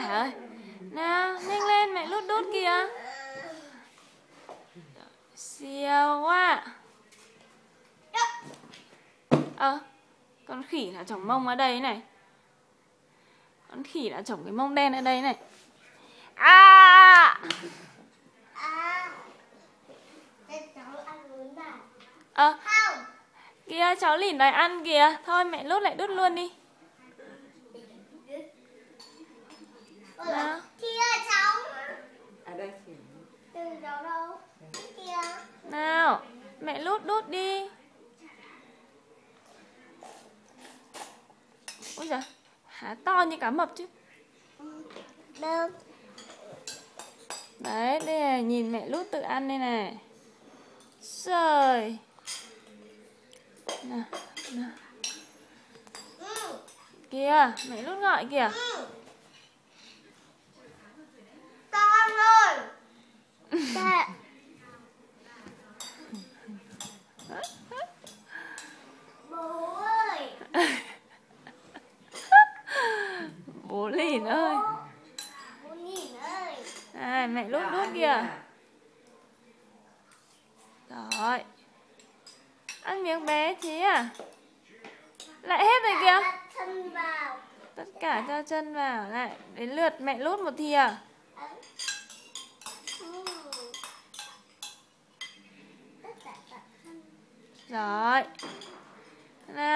ơi. Nào, nhanh lên, mẹ lút đút kìa. Siêu quá. Con khỉ là chồng mông ở đây này. Con khỉ đã trồng cái mông đen ở đây này. Kìa, cháu lỉn đòi ăn kìa. Thôi mẹ lút lại đút luôn đi. Nào. Nào, mẹ lút đút đi. Ôi giời, há to như cá mập chứ. Đấy, đây này, nhìn mẹ lút tự ăn đây này. Trời. Nào, nào. Kìa, mẹ lút gọi kìa. Con ơi. Bố ơi. Bố lìn ơi. Bố nhìn ơi. À, mẹ lút đút kìa. Rồi. Ăn miếng bé thế à? Lại hết rồi kìa. Chân vào. Tất cả cho chân vào. Lại, đến lượt mẹ lút một thìa. Rồi. Nào.